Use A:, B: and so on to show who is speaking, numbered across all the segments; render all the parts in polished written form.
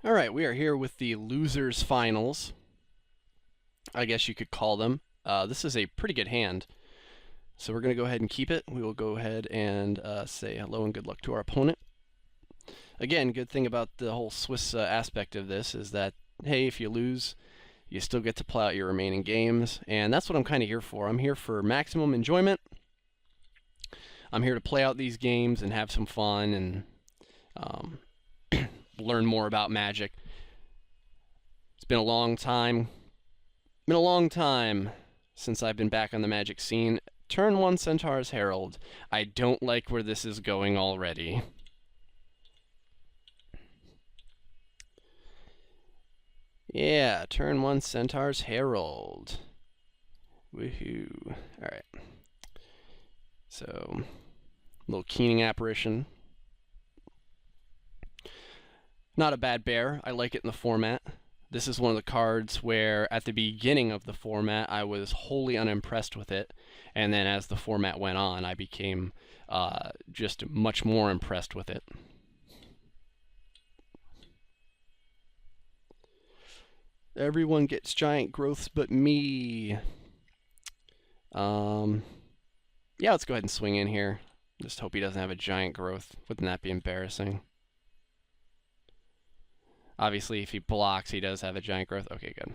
A: All right, we are here with the losers finals, I guess you could call them. This is a pretty good hand, so we're going to go ahead and keep it. We will go ahead and say hello and good luck to our opponent. Again, good thing about the whole Swiss aspect of this is that, hey, if you lose, you still get to play out your remaining games, and that's what I'm kind of here for. I'm here for maximum enjoyment. I'm here to play out these games and have some fun and learn more about Magic. It's been a long time. Since I've been back on the Magic scene. Turn 1 Centaur's Herald. I don't like where this is going already. Yeah, turn 1 Centaur's Herald. Woohoo. Alright. So, little Keening Apparition. Not a bad bear. I like it in the format. This is one of the cards where at the beginning of the format I was wholly unimpressed with it, and then as the format went on I became just much more impressed with it. Everyone gets giant growths but me. Yeah, let's go ahead and swing in here. Just hope he doesn't have a giant growth. Wouldn't that be embarrassing? Obviously, if he blocks, he does have a giant growth. Okay, good.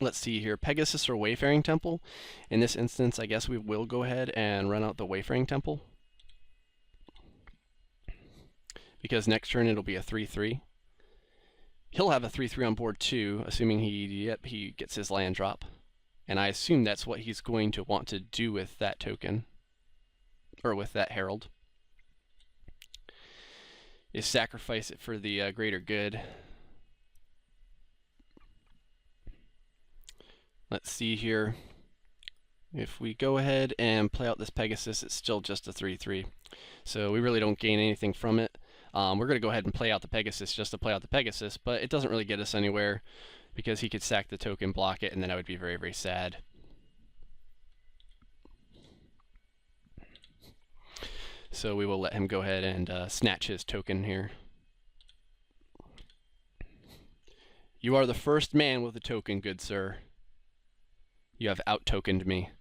A: Let's see here. Pegasus or Wayfaring Temple. In this instance, I guess we will go ahead and run out the Wayfaring Temple, because next turn it'll be a 3/3. He'll have a 3/3 on board too, assuming he gets his land drop. And I assume that's what he's going to want to do with that token, or with that herald, is sacrifice it for the greater good. Let's see here. If we go ahead and play out this Pegasus, it's still just a 3/3. So we really don't gain anything from it. We're going to go ahead and play out the Pegasus just to play out the Pegasus, but it doesn't really get us anywhere because he could sack the token, block it, and then I would be very, very sad. So we will let him go ahead and snatch his token here. You are the first man with a token, good sir. You have out-tokened me.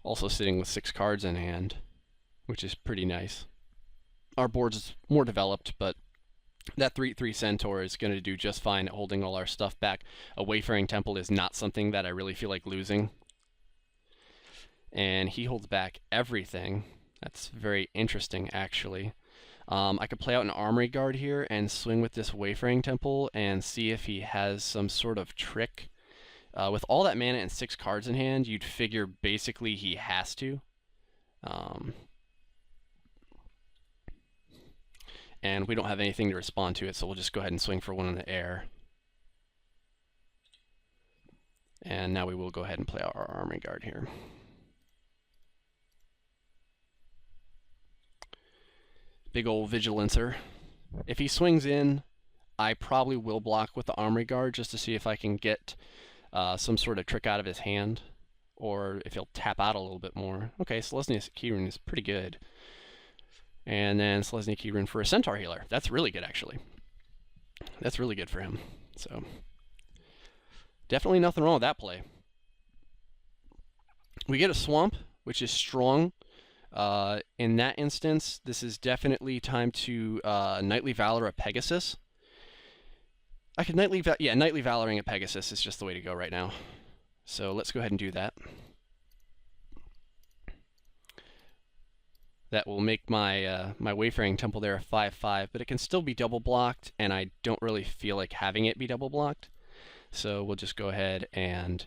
A: Also sitting with 6 cards in hand, which is pretty nice. Our board's more developed, but that 3/3 Centaur is going to do just fine at holding all our stuff back. A Wayfaring Temple is not something that I really feel like losing. And he holds back everything. That's very interesting, actually. I could play out an Armory Guard here and swing with this Wayfaring Temple and see if he has some sort of trick. With all that mana and 6 cards in hand, you'd figure basically he has to. And we don't have anything to respond to it, so we'll just go ahead and swing for one in the air. And now we will go ahead and play out our Armory Guard here. Big old Vigilancer. If he swings in, I probably will block with the Armory Guard just to see if I can get some sort of trick out of his hand, or if he'll tap out a little bit more. Okay, Selesnya Keyrune is pretty good. And then Selesnya Keyrune for a Centaur Healer. That's really good, actually. That's really good for him. So, definitely nothing wrong with that play. We get a Swamp, which is strong. In that instance, this is definitely time to Nightly Valor a Pegasus. I could Nightly Valoring a Pegasus is just the way to go right now. So let's go ahead and do that. That will make my my Wayfaring Temple there a 5/5, but it can still be double blocked, and I don't really feel like having it be double blocked. So we'll just go ahead and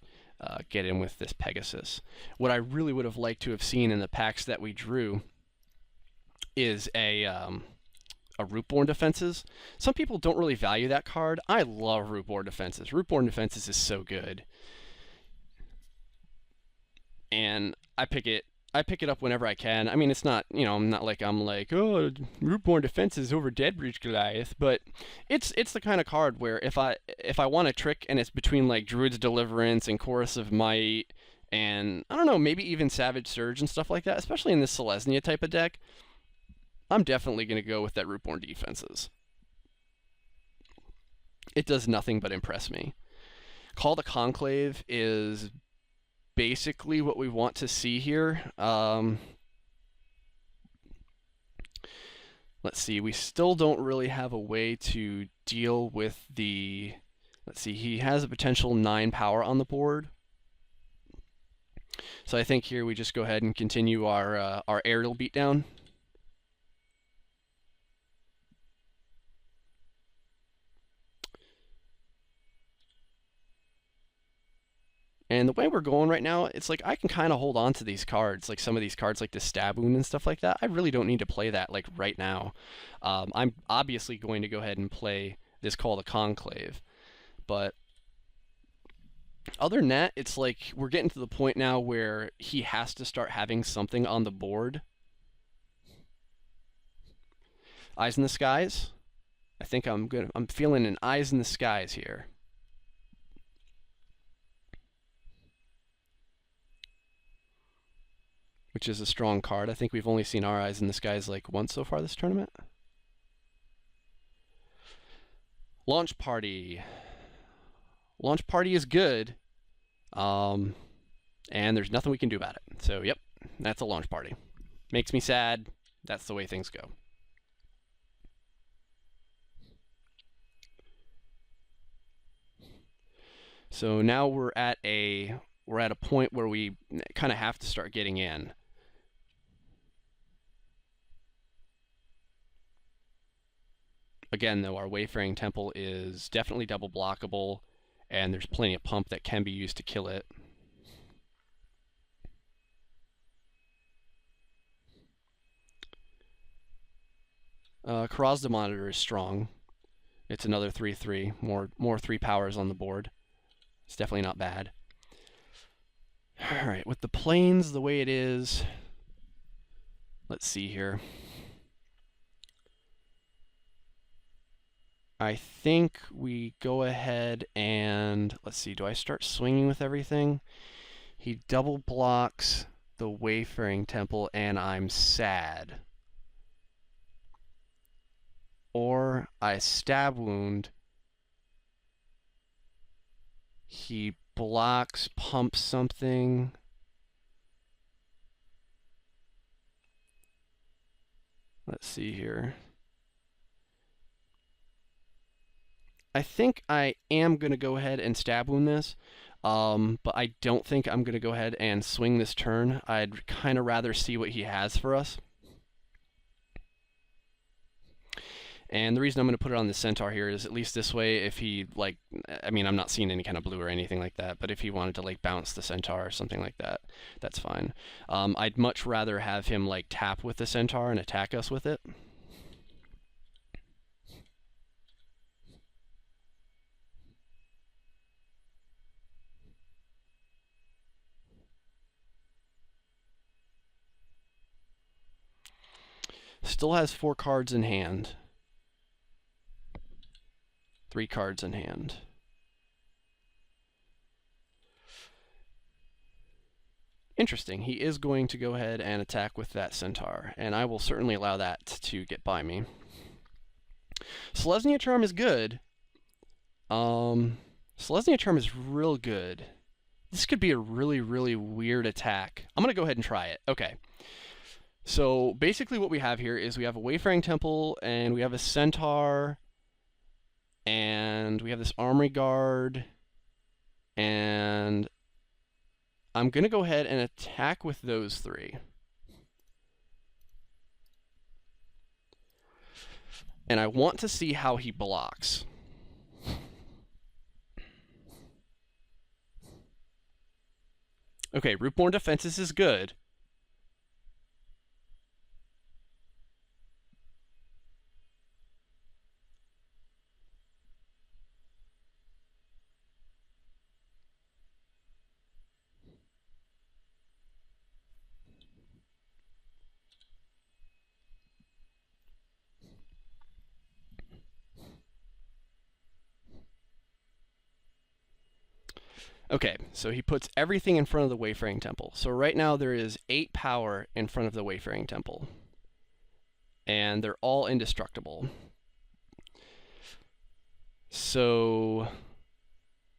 A: get in with this Pegasus. What I really would have liked to have seen in the packs that we drew is a Rootborn Defenses. Some people don't really value that card. I love Rootborn Defenses. Rootborn Defenses is so good. And I pick it up whenever I can. I mean, it's not, I'm not like I'm like, oh, Rootborn Defenses over Deadbridge Goliath, but it's the kind of card where if I want a trick and it's between like Druid's Deliverance and Chorus of Might And I don't know, maybe even Savage Surge and stuff like that, especially in this Selesnya type of deck. I'm definitely going to go with that Rootborn Defenses. It does nothing but impress me. Call to Conclave is basically what we want to see here. Let's see, we still don't really have a way to deal with the... Let's see, he has a potential 9 power on the board. So I think here we just go ahead and continue our aerial beatdown. And the way we're going right now, it's like I can kind of hold on to these cards, like some of these cards like the Stab Wound and stuff like that. I really don't need to play that like right now. I'm obviously going to go ahead and play this Call to Conclave. But other than that, it's like we're getting to the point now where he has to start having something on the board. Eyes in the Skies. I think I'm feeling an Eyes in the Skies here. Which is a strong card. I think we've only seen our Eyes in the Skies like once so far this tournament. Launch Party. Launch Party is good. And there's nothing we can do about it. So, yep, that's a Launch Party. Makes me sad. That's the way things go. So now we're at a point where we kind of have to start getting in. Again, though, our Wayfaring Temple is definitely double blockable, and there's plenty of pump that can be used to kill it. Karaz's Monitor is strong. It's another 3/3, more 3 powers on the board. It's definitely not bad. Alright, with the planes the way it is, let's see here. I think we go ahead and, let's see, do I start swinging with everything? He double blocks the Wayfaring Temple and I'm sad. Or I Stab Wound. He blocks, pumps something. Let's see here. I think I am going to go ahead and Stab Wound this, but I don't think I'm going to go ahead and swing this turn. I'd kind of rather see what he has for us. And the reason I'm going to put it on the Centaur here is at least this way, if he, like, I mean, I'm not seeing any kind of blue or anything like that, but if he wanted to, like, bounce the Centaur or something like that, that's fine. I'd much rather have him, like, tap with the Centaur and attack us with it. Still has 4 cards in hand. 3 cards in hand. Interesting. He is going to go ahead and attack with that Centaur, and I will certainly allow that to get by me. Selesnya Charm is good. Selesnya Charm is real good. This could be a really, really weird attack. I'm going to go ahead and try it. Okay. So basically what we have here is we have a Wayfaring Temple, and we have a Centaur, and we have this Armory Guard, and I'm going to go ahead and attack with those 3. And I want to see how he blocks. Okay, Rootborn Defenses is good. Okay, so he puts everything in front of the Wayfaring Temple. So right now there is 8 power in front of the Wayfaring Temple. And they're all indestructible. So,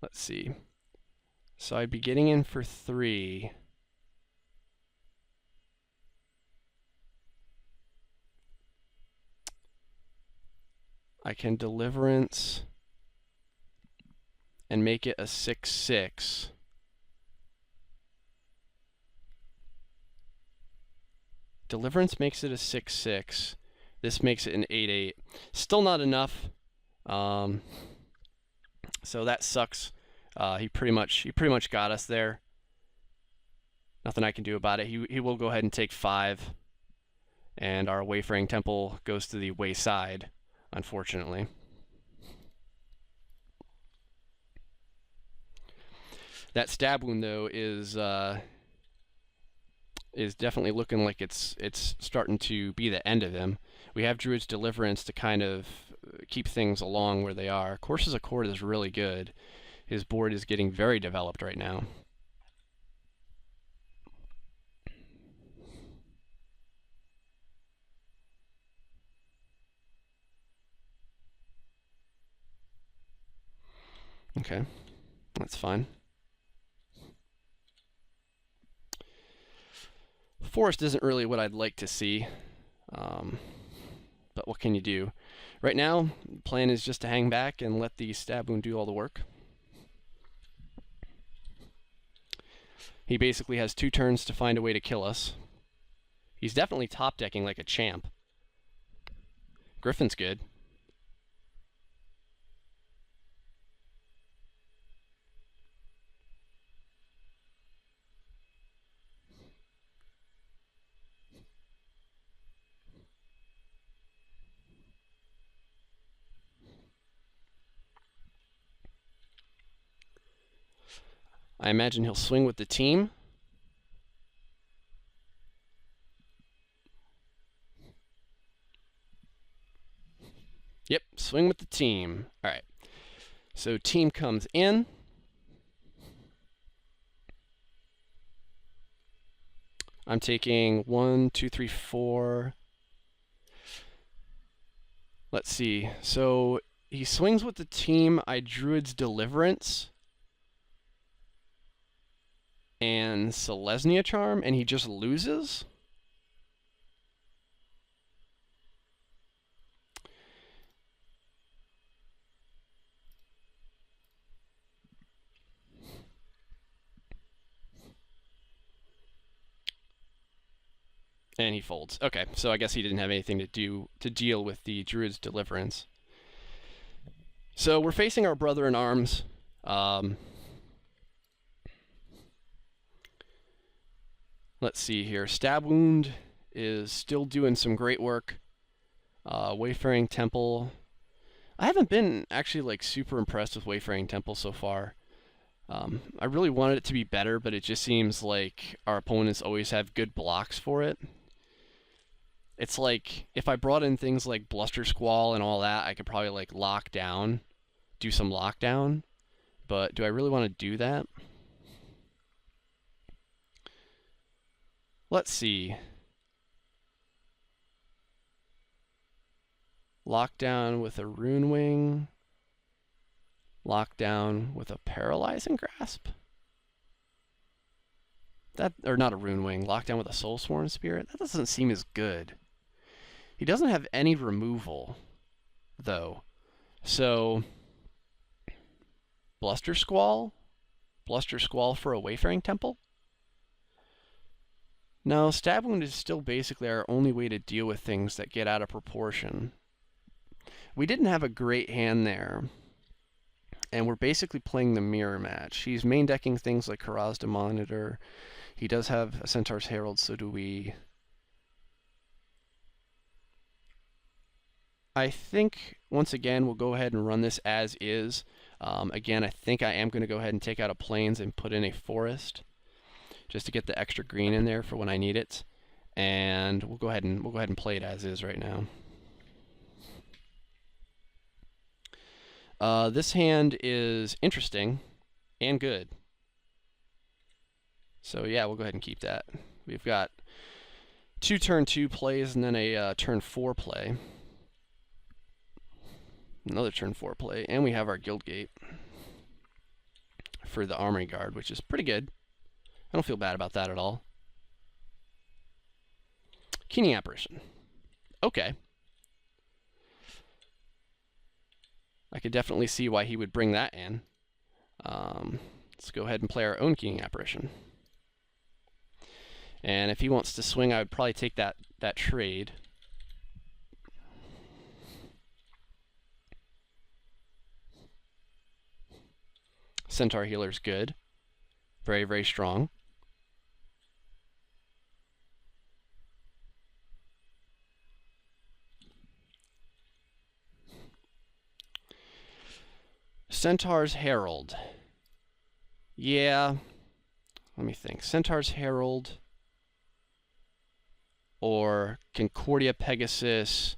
A: let's see. So I'd be getting in for 3. I can Deliverance and make it a 6/6. Deliverance makes it a 6/6. This makes it an 8/8. Still not enough. So that sucks. He pretty much got us there. Nothing I can do about it. He will go ahead and take 5, and our Wayfaring Temple goes to the wayside, unfortunately. That stab wound though is definitely looking like it's starting to be the end of him. We have Druid's Deliverance to kind of keep things along where they are. Courses Accord is really good. His board is getting very developed right now. Okay, that's fine. Forest isn't really what I'd like to see, but what can you do? Right now, the plan is just to hang back and let the stab wound do all the work. He basically has 2 turns to find a way to kill us. He's definitely top decking like a champ. Griffin's good. I imagine he'll swing with the team. Yep, swing with the team. All right. So team comes in. I'm taking 1, 2, 3, 4. Let's see. So he swings with the team. I Druid's Deliverance and Selesnya Charm, and he just loses. And he folds. Okay, so I guess he didn't have anything to deal with the Druid's Deliverance. So we're facing our brother in arms. Let's see here. Stab Wound is still doing some great work. Wayfaring Temple. I haven't been actually like super impressed with Wayfaring Temple so far. I really wanted it to be better, but it just seems like our opponents always have good blocks for it. It's like if I brought in things like Bluster Squall and all that, I could probably like lock down, do some lockdown. But do I really want to do that? Let's see. Lockdown with a Rune Wing. Lockdown with a Paralyzing Grasp. That, or not a Rune Wing. Lockdown with a Soulsworn Spirit. That doesn't seem as good. He doesn't have any removal, though. So, Bluster Squall? Bluster Squall for a Wayfaring Temple? No, Stab Wound is still basically our only way to deal with things that get out of proportion. We didn't have a great hand there, and we're basically playing the mirror match. He's main decking things like Karazda Monitor. He does have a Centaur's Herald, so do we. I think, once again, we'll go ahead and run this as is. Again, I think I am going to go ahead and take out a Plains and put in a Forest, just to get the extra green in there for when I need it. And we'll go ahead and play it as is right now. This hand is interesting and good. So yeah, we'll go ahead and keep that. We've got 2 turn 2 plays and then a turn 4 play. Another turn 4 play, and we have our guild gate for the armory guard, which is pretty good. I don't feel bad about that at all. Keening apparition. Okay. I could definitely see why he would bring that in. Let's go ahead and play our own keening apparition. And if he wants to swing, I would probably take that trade. Centaur healer's good. Very, very strong. Centaur's Herald. Yeah. Let me think. Centaur's Herald or Concordia Pegasus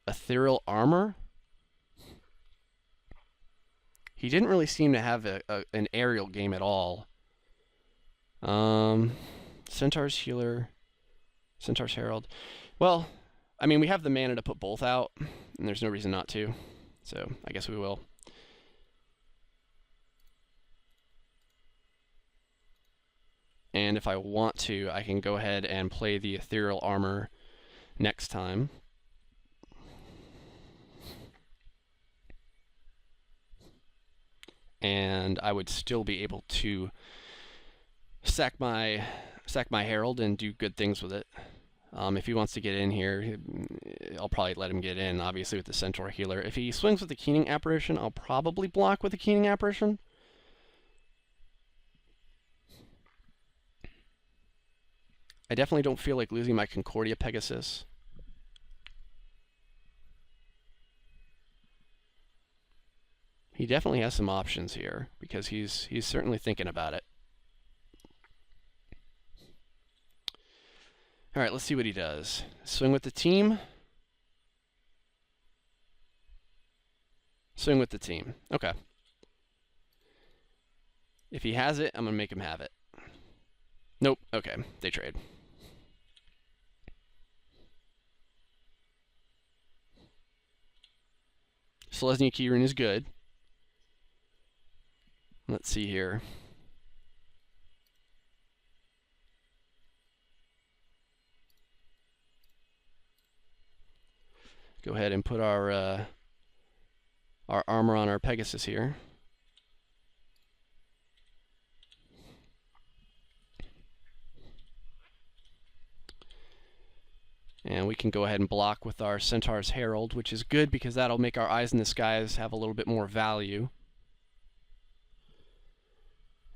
A: Ethereal Armor? He didn't really seem to have an aerial game at all. Centaur's Healer, Centaur's Herald. Well, I mean, we have the mana to put both out, and there's no reason not to. So I guess we will. And if I want to, I can go ahead and play the Ethereal Armor next time. And I would still be able to sack my Herald and do good things with it. If he wants to get in here, I'll probably let him get in, obviously, with the Centaur Healer. If he swings with the Keening Apparition, I'll probably block with the Keening Apparition. I definitely don't feel like losing my Concordia Pegasus. He definitely has some options here, because he's certainly thinking about it. All right, let's see what he does. Swing with the team. Swing with the team. Okay. If he has it, I'm going to make him have it. Nope. Okay, they trade. Selesnya Keyrune is good. Let's see here. Go ahead and put our armor on our Pegasus here. And we can go ahead and block with our Centaur's Herald, which is good because that'll make our Eyes in the Skies have a little bit more value.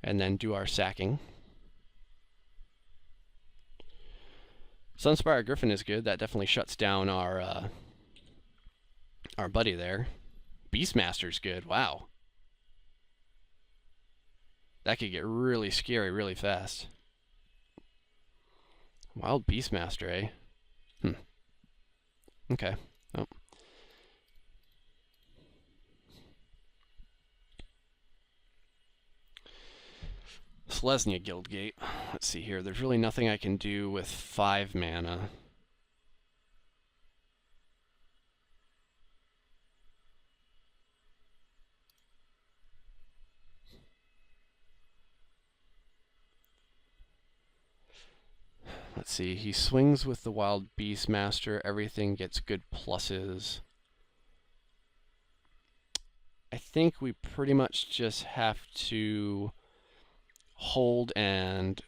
A: And then do our sacking. Sunspire Griffin is good. That definitely shuts down our buddy there. Beastmaster's good. Wow. That could get really scary really fast. Wild Beastmaster, eh? Okay. Oh. Selesnya Guildgate. Let's see here. There's really nothing I can do with 5 mana. Let's see. He swings with the Wild Beastmaster. Everything gets good pluses. I think we pretty much just have to hold and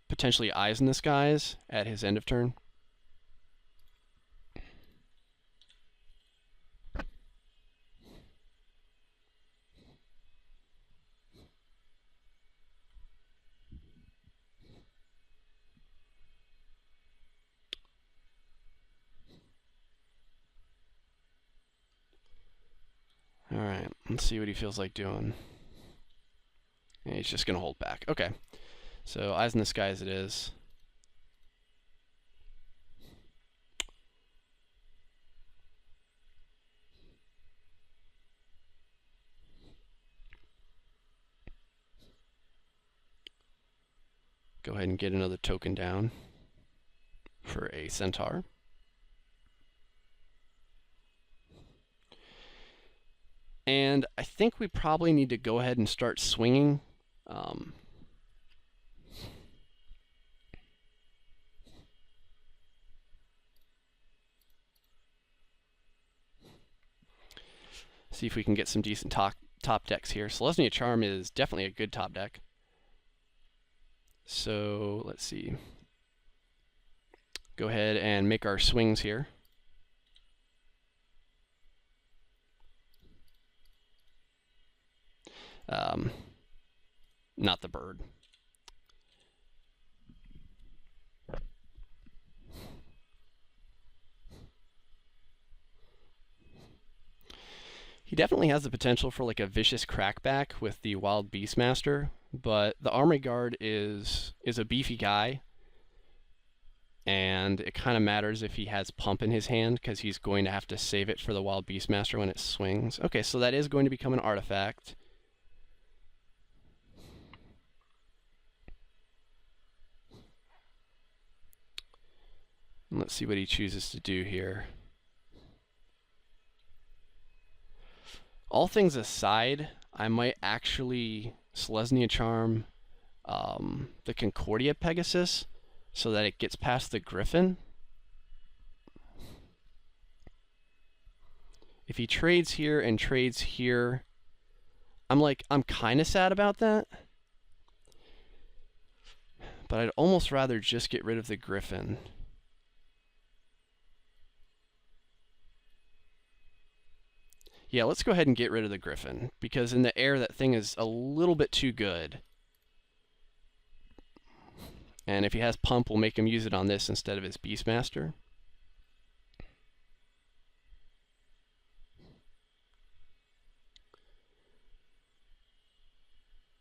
A: potentially Eyes in the Skies at his end of turn. Alright, let's see what he feels like doing. And he's just going to hold back. Okay. So, Eyes in the Skies it is. Go ahead and get another token down for a centaur. And I think we probably need to go ahead and start swinging. See if we can get some decent top decks here. Selesnya Charm is definitely a good top deck. So let's see. Go ahead and make our swings here. Not the bird. He definitely has the potential for like a vicious crackback with the Wild Beastmaster, but the Armory Guard is a beefy guy, and it kind of matters if he has Pump in his hand, because he's going to have to save it for the Wild Beastmaster when it swings. Okay, so that is going to become an artifact. Let's see what he chooses to do here. All things aside, I might actually Selesnya Charm the Concordia Pegasus so that it gets past the Griffin. If he trades here and trades here, I'm kind of sad about that. But I'd almost rather just get rid of the Griffin. Yeah, let's go ahead and get rid of the Griffin, because in the air that thing is a little bit too good. And if he has Pump, we'll make him use it on this instead of his Beastmaster.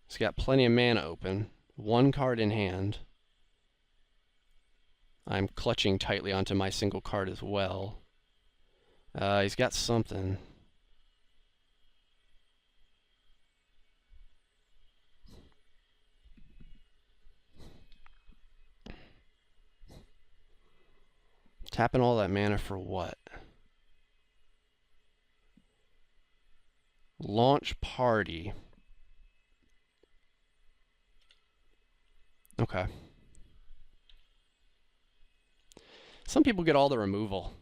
A: He's got plenty of mana open. One card in hand. I'm clutching tightly onto my single card as well. He's got something. Tapping all that mana for what? Launch party. Okay. Some people get all the removal.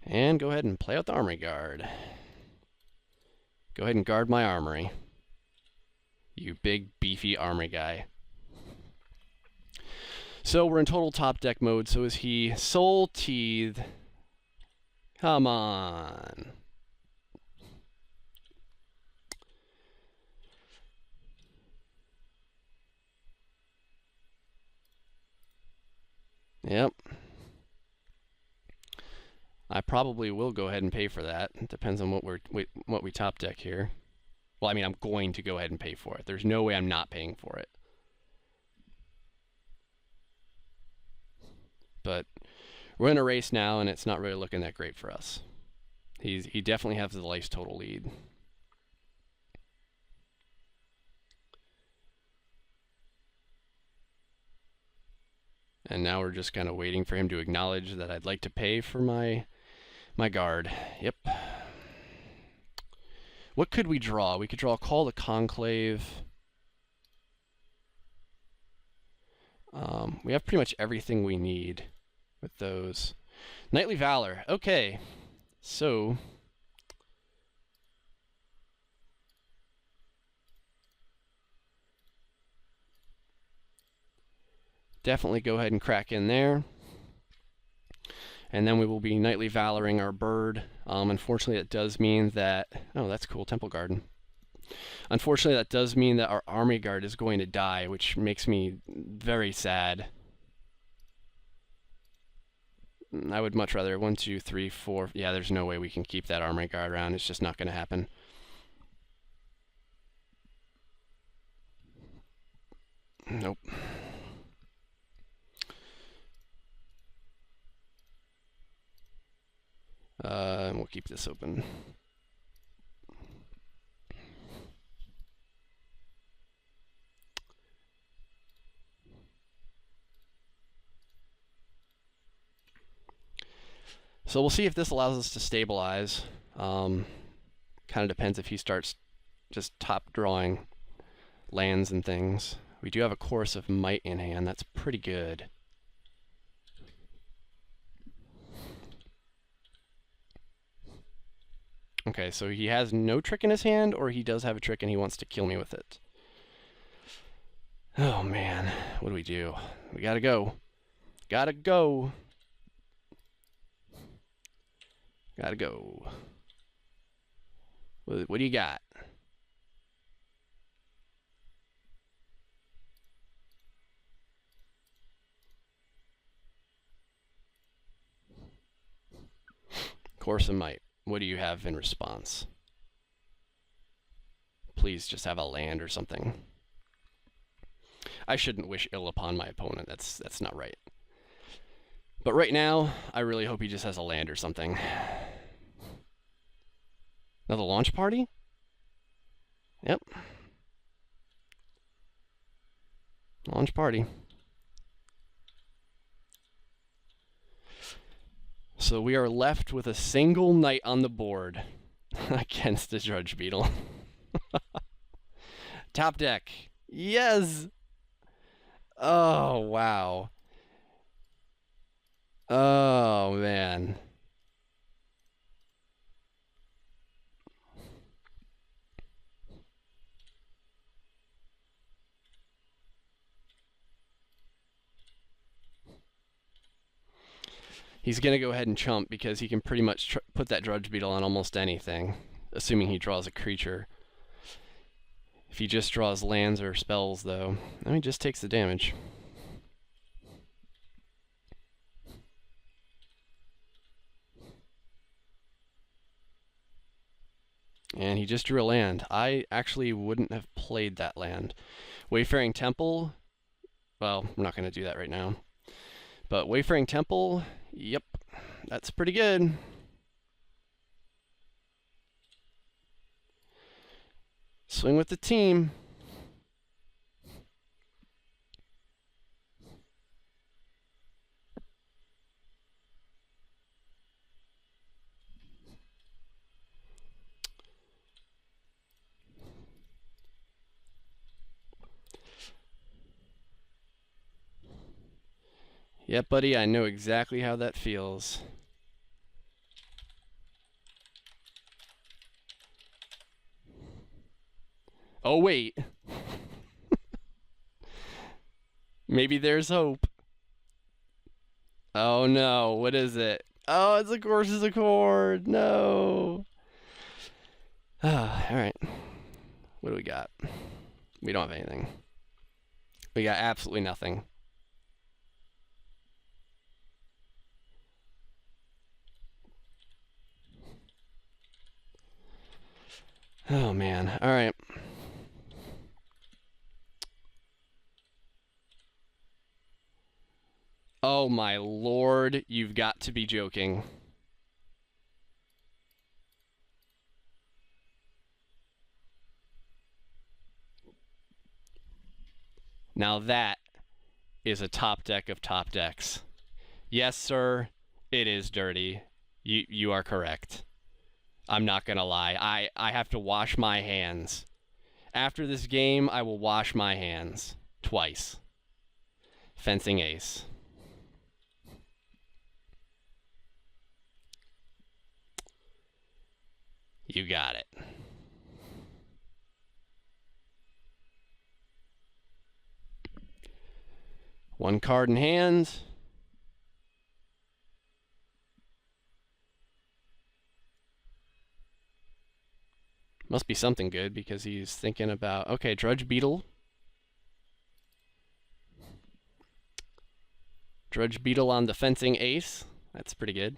A: And go ahead and play out the Armory Guard. Go ahead and guard my armory. You big, beefy armory guy. So we're in total top deck mode. So is he Soul Teeth? Come on. Yep. I probably will go ahead and pay for that. It depends on what we top deck here. Well, I mean, I'm going to go ahead and pay for it. There's no way I'm not paying for it. But we're in a race now, and it's not really looking that great for us. He definitely has the life total lead. And now we're just kind of waiting for him to acknowledge that I'd like to pay for my guard. Yep. What could we draw? We could draw Call to Conclave. We have pretty much everything we need with those. Knightly Valor. Okay. So definitely go ahead and crack in there. And then we will be Knightly Valoring our bird. Unfortunately, that does mean that... Oh, that's cool. Temple Garden. Unfortunately, that does mean that our Army Guard is going to die, which makes me very sad. I would much rather 1, 2, 3, 4... Yeah, there's no way we can keep that Army Guard around. It's just not going to happen. Nope. And we'll keep this open. So we'll see if this allows us to stabilize. Kind of depends if he starts just top drawing lands and things. We do have a Chorus of Might in hand. That's pretty good. Okay, so he has no trick in his hand, or he does have a trick and he wants to kill me with it. Oh man, what do we do? We gotta go. Gotta go. Gotta go. What do you got? Chorus of Might. What do you have in response? Please just have a land or something. I shouldn't wish ill upon my opponent. That's not right. But right now, I really hope he just has a land or something. Another launch party? Yep. Launch party. So we are left with a single knight on the board against the Drudge Beetle. Top deck. Yes! Oh, wow. Oh, man. He's going to go ahead and chump because he can pretty much put that Drudge Beetle on almost anything, assuming he draws a creature. If he just draws lands or spells, though, then he just takes the damage. And he just drew a land. I actually wouldn't have played that land. Wayfaring Temple, well, we're not going to do that right now. But Wayfaring Temple, yep, that's pretty good. Swing with the team. Yep, buddy, I know exactly how that feels. Oh, wait. Maybe there's hope. Oh, no. What is it? Oh, it's a Courses Accord. No. Alright. What do we got? We don't have anything. We got absolutely nothing. Oh, man. Alright. Oh, my lord. You've got to be joking. Now that is a top deck of top decks. Yes, sir. It is dirty. You are correct. I'm not gonna lie. I have to wash my hands. After this game, I will wash my hands. Twice. Fencing ace. You got it. One card in hand. Must be something good because he's thinking about... Okay, Drudge Beetle. Drudge Beetle on the fencing ace. That's pretty good.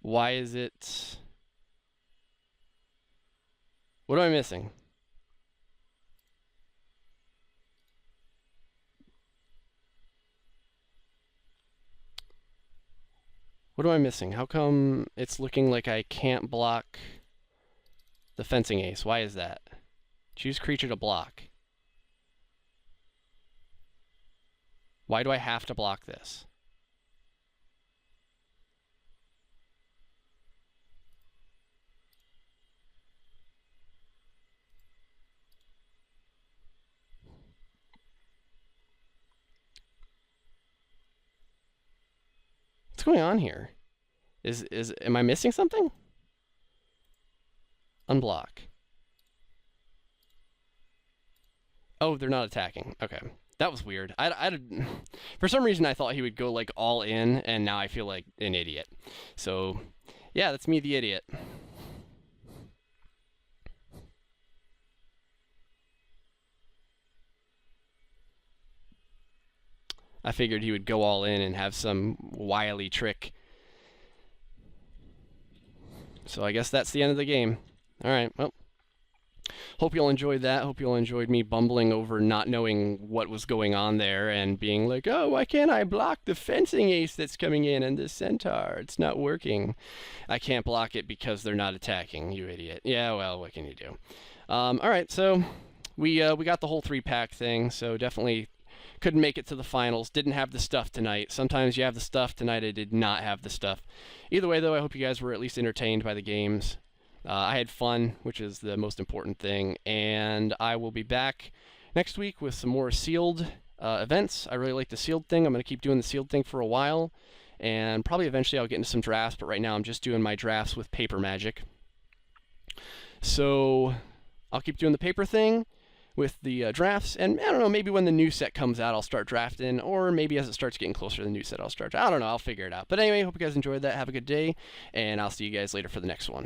A: Why is it... What am I missing? What am I missing? How come it's looking like I can't block the fencing ace? Why is that? Choose creature to block. Why do I have to block this? What's going on here? Am I missing something? Unblock. Oh, they're not attacking. Okay. That was weird. For some reason, I thought he would go, like, all in, and now I feel like an idiot. So, yeah, that's me, the idiot. I figured he would go all in and have some wily trick. So I guess that's the end of the game. Alright, well. Hope you all enjoyed that. Hope you all enjoyed me bumbling over not knowing what was going on there and being like, oh, why can't I block the fencing ace that's coming in and the centaur? It's not working. I can't block it because they're not attacking, you idiot. Yeah, well, what can you do? Alright, so we got the whole 3-pack thing, so definitely couldn't make it to the finals. Didn't have the stuff tonight. Sometimes you have the stuff. Tonight I did not have the stuff. Either way, though, I hope you guys were at least entertained by the games. I had fun, which is the most important thing, and I will be back next week with some more sealed events. I really like the sealed thing. I'm going to keep doing the sealed thing for a while, and probably eventually I'll get into some drafts, but right now I'm just doing my drafts with paper magic. So I'll keep doing the paper thing with the drafts, and I don't know, maybe when the new set comes out I'll start drafting, or maybe as it starts getting closer to the new set I'll start. I don't know, I'll figure it out. But anyway, hope you guys enjoyed that. Have a good day, and I'll see you guys later for the next one.